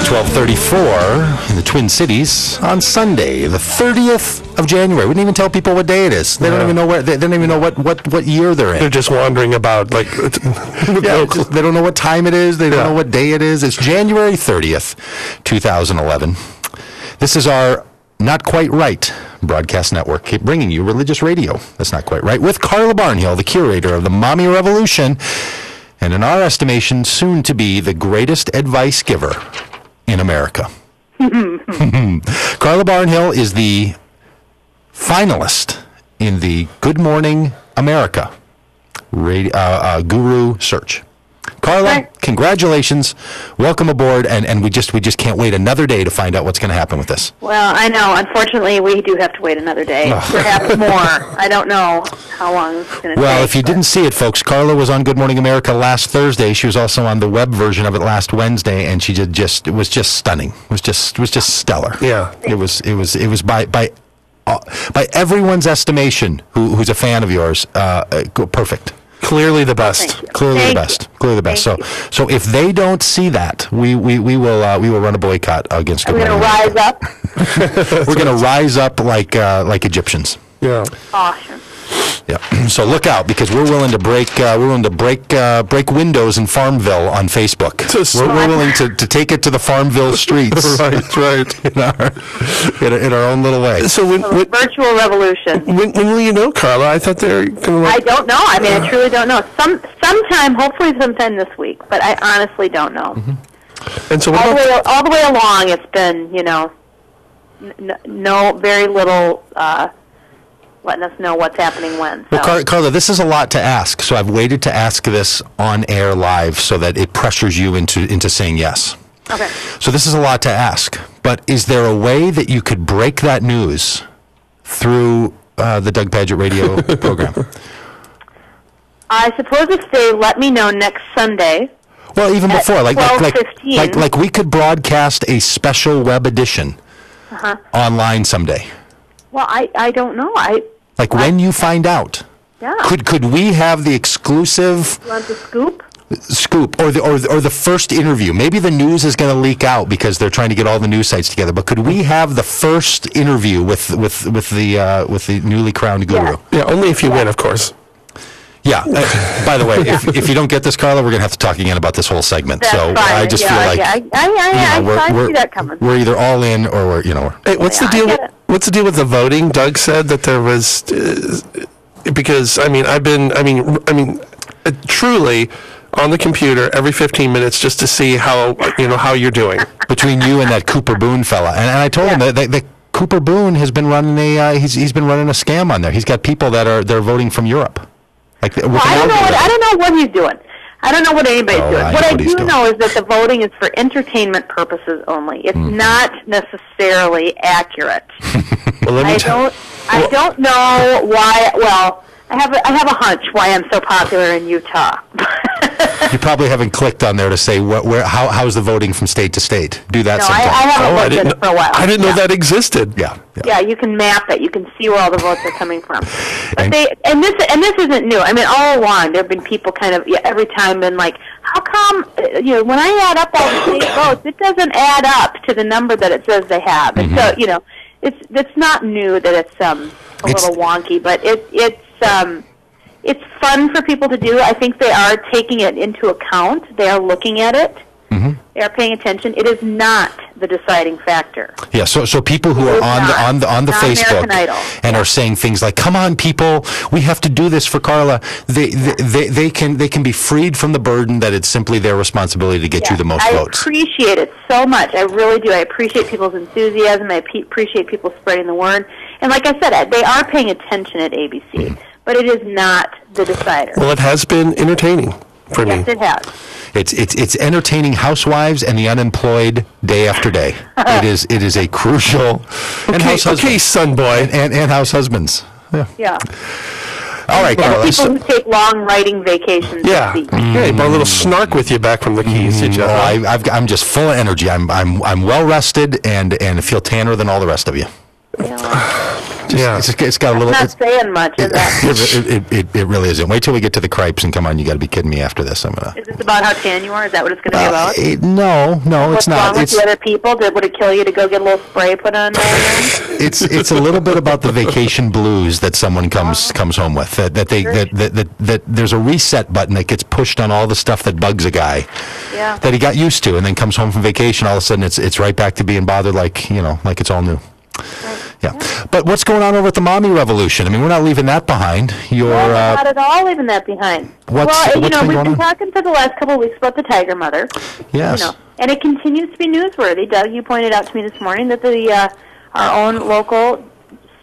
12:34 in the Twin Cities on Sunday, the 30th of January. We didn't even tell people what day it is. They don't even know where. They don't even know what year they're in. They're just wandering about like. They don't know what time it is. They don't know what day it is. It's January 30th, 2011. This is our Not Quite Right broadcast network, bringing you religious radio. That's not quite right. With Carla Barnhill, the curator of the Mommy Revolution, and in our estimation, soon to be the greatest advice giver in America. Carla Barnhill is the finalist in the Good Morning America Guru Search. Carla, congratulations. Welcome aboard, and we just can't wait another day to find out what's going to happen with this. Well, I know. Unfortunately, we do have to wait another day, perhaps more. I don't know how long it's going to take. Well, if you didn't see it, folks, Carla was on Good Morning America last Thursday. She was also on the web version of it last Wednesday, and she it was just stunning. It was just stellar. Yeah, it was by everyone's estimation who's a fan of yours, perfect. Clearly the best. Clearly the best. So if they don't see that, we will run a boycott against. We're going to rise up. We're going to rise up like Egyptians. Yeah. Awesome. Yeah. So look out, because we're willing to break break windows in Farmville on Facebook. We're willing to take it to the Farmville streets. right. In our own little way. So virtual revolution. When will you know, Carla? I thought they were going to. I don't know. I mean, I truly don't know. Hopefully sometime this week, but I honestly don't know. And so all the way along, it's been no very little. Letting us know what's happening when. So. Well, Carla, this is a lot to ask, so I've waited to ask this on air live so that it pressures you into saying yes. Okay. So this is a lot to ask, but is there a way that you could break that news through the Doug Pagitt radio program? I suppose if they let me know next Sunday. Well, even before, like we could broadcast a special web edition online someday. Well, I don't know. When you find out, could we have the exclusive? You want the scoop? Scoop or the first interview? Maybe the news is going to leak out because they're trying to get all the news sites together. But could we have the first interview with the newly crowned guru? Yeah, only if you win, of course. Yeah. By the way, if you don't get this, Carla, we're going to have to talk again about this whole segment. That's so fine. I just feel like I see that coming. We're either all in or we're Hey, what's the deal? What's the deal with the voting? Doug said that there was because truly on the computer every 15 minutes just to see how you're doing between you and that Cooper Boone fella. And I told him that Cooper Boone has been running he's been running a scam on there. He's got people they're voting from Europe. I don't know what he's doing. I don't know what anybody's doing. What I do know is that the voting is for entertainment purposes only. It's not necessarily accurate. I don't know why. Well, I have a hunch why I'm so popular in Utah. You probably haven't clicked on there to say how's the voting from state to state. Do that sometime. I haven't looked at it for a while. I didn't know that existed. Yeah, you can map it. You can see where all the votes are coming from. But this isn't new. I mean, all along there have been people kind of every time been like, how come when I add up all the state votes, it doesn't add up to the number that it says they have. And so it's not new that it's a little wonky, but it's fun for people to do. I think they are taking it into account. They are looking at it. They are paying attention. It is not the deciding factor. Yeah, so people who are on the Facebook and are saying things like, "Come on, people, we have to do this for Carla." They can be freed from the burden that it's simply their responsibility to get you the most votes. I appreciate it so much. I really do. I appreciate people's enthusiasm. I appreciate people spreading the word. And like I said, they are paying attention at ABC, but it is not the decider. Well, it has been entertaining for me. Yes, it has. It's entertaining housewives and the unemployed day after day. It is a crucial okay, son boy and house husbands. Yeah. All right, Carla. People who take long writing vacations. Yeah. Hey, brought a little snark with you back from the Keys. I'm just full of energy. I'm well rested and feel tanner than all the rest of you. Yeah. It's got a little. Not saying much, is that? It really isn't. Wait till we get to the cripes and come on. You got to be kidding me after this. Is this about how tan you are? Is that what it's going to be about? No, it's not. What's wrong with the other people? Would it kill you to go get a little spray put on? It's a little bit about the vacation blues that someone comes home with. That there's a reset button that gets pushed on all the stuff that bugs a guy. Yeah. That he got used to, and then comes home from vacation. All of a sudden, it's right back to being bothered, like it's all new. Right. Yeah. But what's going on over at the mommy revolution? I mean, we're not leaving that behind. We're not at all leaving that behind. We've been talking for the last couple of weeks about the Tiger Mother. Yes. And it continues to be newsworthy. Doug, you pointed out to me this morning that our own local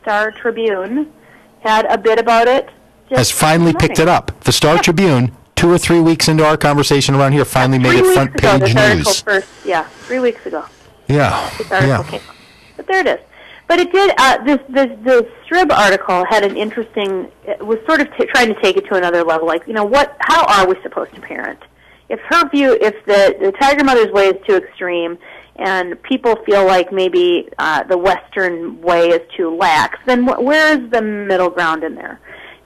Star Tribune had a bit about it. Has finally picked it up. The Star Tribune, 2 or 3 weeks into our conversation around here, finally made it front page news. 3 weeks ago. Yeah. This article came up. But there it is. But it did. The Strib article had an interesting. It was sort of trying to take it to another level. Like, how are we supposed to parent? If the Tiger Mother's way is too extreme, and people feel like maybe the Western way is too lax, then where is the middle ground in there?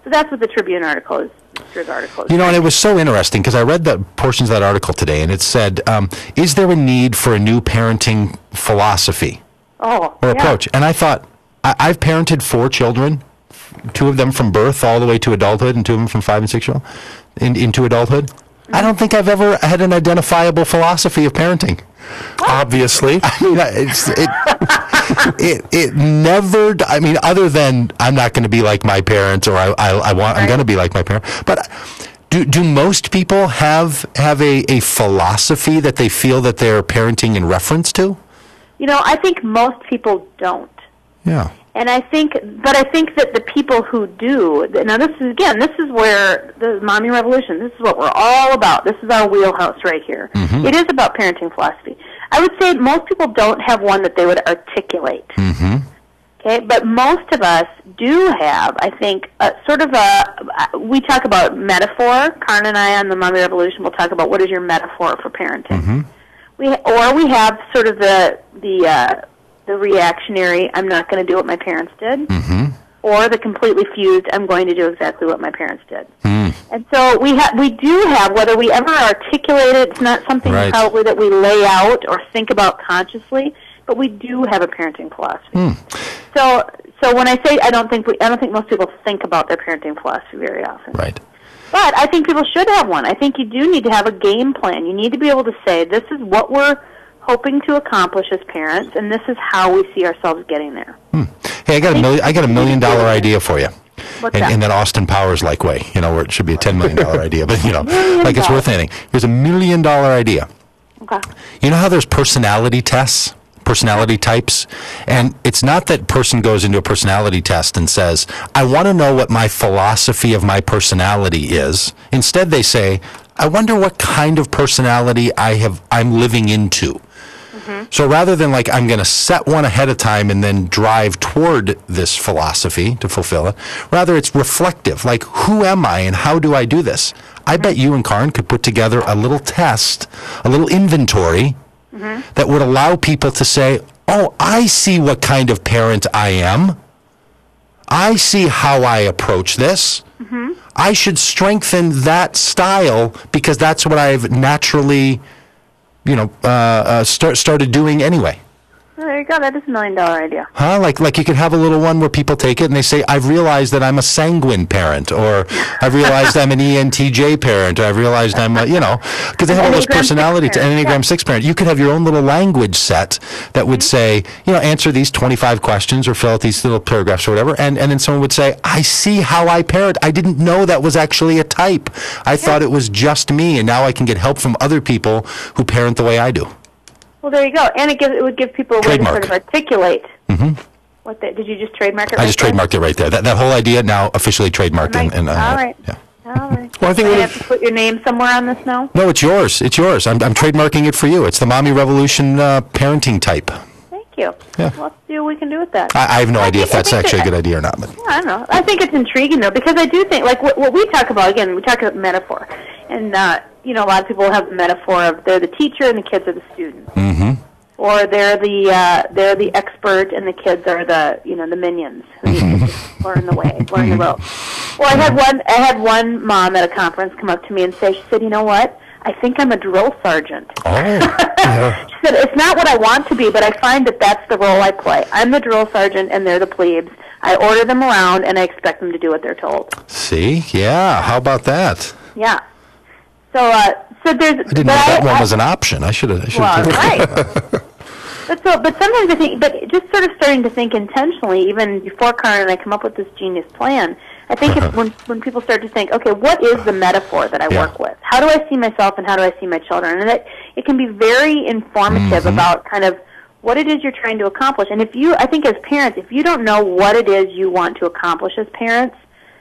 So that's what the Tribune article is. Strib article is. And it was so interesting because I read the portions of that article today, and it said, "Is there a need for a new parenting philosophy?" Or approach. And I thought, I've parented 4 children, 2 of them from birth all the way to adulthood, and 2 of them from 5 and 6 year old into adulthood. I don't think I've ever had an identifiable philosophy of parenting. Obviously. I mean, it never, I mean, other than I'm not going to be like my parents, or I'm going to be like my parents. But do most people have a philosophy that they feel that they're parenting in reference to? I think most people don't. Yeah. And I think that the people who do, now this is where the mommy revolution, this is what we're all about. This is our wheelhouse right here. Mm-hmm. It is about parenting philosophy. I would say most people don't have one that they would articulate. Mm-hmm. Okay, but most of us do have, I think, we talk about metaphor. Carla and I on the mommy revolution will talk about what is your metaphor for parenting. Mm-hmm. We have sort of the reactionary, I'm not going to do what my parents did, mm-hmm. or the completely fused, I'm going to do exactly what my parents did. Mm. And so we do have, whether we ever articulate it, it's not something probably that we lay out or think about consciously, but we do have a parenting philosophy. Mm. So when I say I don't think most people think about their parenting philosophy very often. Right. But I think people should have one. I think you do need to have a game plan. You need to be able to say, this is what we're hoping to accomplish as parents, and this is how we see ourselves getting there. Hey, I got a $1 million idea for you. What's that? In that Austin Powers-like way, where it should be a $10 million idea, but like it's worth anything. Here's a $1 million idea. Okay. You know how there's personality tests? Personality types, and it's not that person goes into a personality test and says, I want to know what my philosophy of my personality is. Instead they say, I wonder what kind of personality I'm living into. Mm-hmm. So rather than like I'm going to set one ahead of time and then drive toward this philosophy to fulfill it, rather it's reflective, like who am I and how do I do this? I bet you and Karin could put together a little test, a little inventory that would allow people to say, oh, I see what kind of parent I am. I see how I approach this. Mm-hmm. I should strengthen that style because that's what I've naturally, started doing anyway. Well, there you go. That is $1 million idea. Huh? Like you could have a little one where people take it and they say, I've realized that I'm a sanguine parent, or I've realized I'm an ENTJ parent, or I've realized I'm because they have all those personalities, an Enneagram 6 parent. You could have your own little language set that would say, answer these 25 questions or fill out these little paragraphs or whatever, and then someone would say, I see how I parent. I didn't know that was actually a type. I thought it was just me, and now I can get help from other people who parent the way I do. Well, there you go. And it would give people a way to sort of articulate. Mm-hmm. Did you just trademark it? I just trademarked it right there. That whole idea now officially trademarked. All right. Yeah. All right. Well, I think you have to put your name somewhere on this now? No, it's yours. It's yours. I'm trademarking it for you. It's the Mommy Revolution parenting type. Thank you. Yeah. Well, let's see what we can do with that. I have no idea if that's actually a good idea or not. But. I don't know. I think it's intriguing, though, because I do think, like, what we talk about, again, we talk about metaphor. And, a lot of people have the metaphor of they're the teacher and the kids are the students. Mm-hmm. or they're the expert, and the kids are the minions who need to just learn the ropes. Well, I had one mom at a conference come up to me and say, she said, "You know what? I think I'm a drill sergeant." Oh, yeah. She said, "It's not what I want to be, but I find that that's the role I play. I'm the drill sergeant, and they're the plebes. I order them around, and I expect them to do what they're told." See? Yeah. How about that? Yeah. So there's. I didn't know that one was an option. I should have. Well, right. But sometimes I think, but just sort of starting to think intentionally, even before Carla and I come up with this genius plan, I think it's when people start to think, okay, what is the metaphor that I work with? How do I see myself and how do I see my children? And it can be very informative about kind of what it is you're trying to accomplish. And I think as parents, if you don't know what it is you want to accomplish as parents,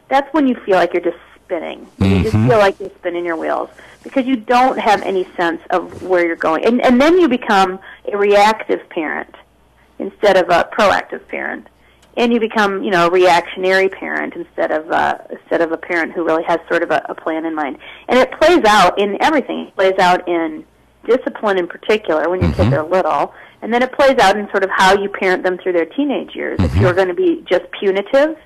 that's when you feel like you're just spinning. You just feel like you're spinning your wheels because you don't have any sense of where you're going. And then you become a reactive parent instead of a proactive parent. And you become, a reactionary parent instead of a parent who really has sort of a plan in mind. And it plays out in everything. It plays out in discipline in particular when your kids are little, and then it plays out in sort of how you parent them through their teenage years. If you're going to be just punitive,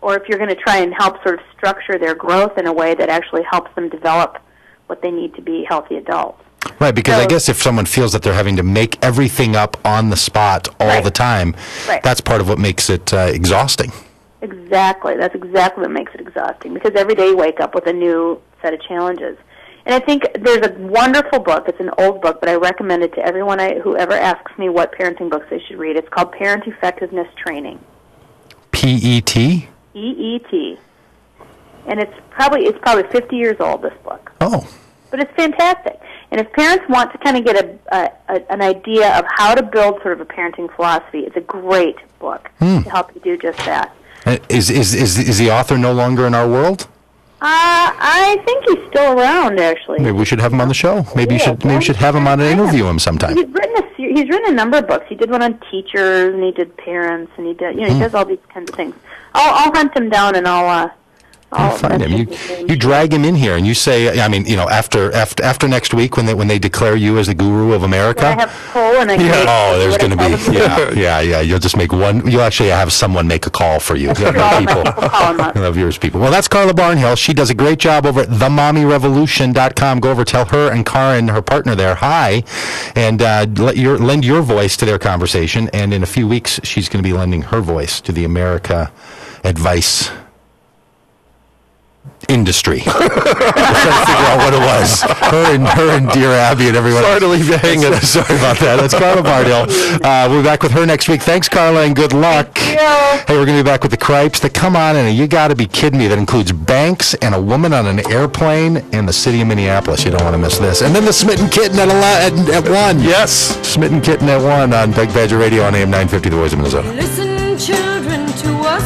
or if you're going to try and help sort of structure their growth in a way that actually helps them develop what they need to be healthy adults. Right, because I guess if someone feels that they're having to make everything up on the spot all the time, that's part of what makes it exhausting. Exactly. That's exactly what makes it exhausting, because every day you wake up with a new set of challenges. And I think there's a wonderful book. It's an old book, but I recommend it to everyone whoever asks me what parenting books they should read. It's called Parent Effectiveness Training. P-E-T? E-E-T. And it's probably 50 years old, this book. Oh. But it's fantastic. And if parents want to kind of get an idea of how to build sort of a parenting philosophy, it's a great book to help you do just that. Is the author no longer in our world? I think he's still around, actually. Maybe we should have him on the show. Maybe we should have him on and interview him sometime. He's written a number of books. He did one on teachers, and he did parents, and he does all these kinds of things. I'll hunt him down, and I'll find him. You drag him in here, and you say, after next week when they declare you as the guru of America. I have poll and there's going to be yeah. You'll just make one. You'll actually have someone make a call for you. You'll have yours people. Well, that's Carla Barnhill. She does a great job over at themommyrevolution.com. Go over, tell her and Karen, her partner there, hi, and lend your voice to their conversation. And in a few weeks, she's going to be lending her voice to the America Advice industry. We're trying to figure out what it was. Her and Dear Abby and everyone. Sorry to leave you hanging. Sorry about that. That's Carla Barnhill. We'll be back with her next week. Thanks, Carla, and good luck. Thank you. Hey, we're going to be back with the Cripes. Come on in, and you got to be kidding me. That includes banks and a woman on an airplane and the city of Minneapolis. You don't want to miss this. And then the Smitten Kitten at 1. Yes. Smitten Kitten at 1 on Big Badger Radio on AM 950, The Voice of Minnesota. Listen, children, to us.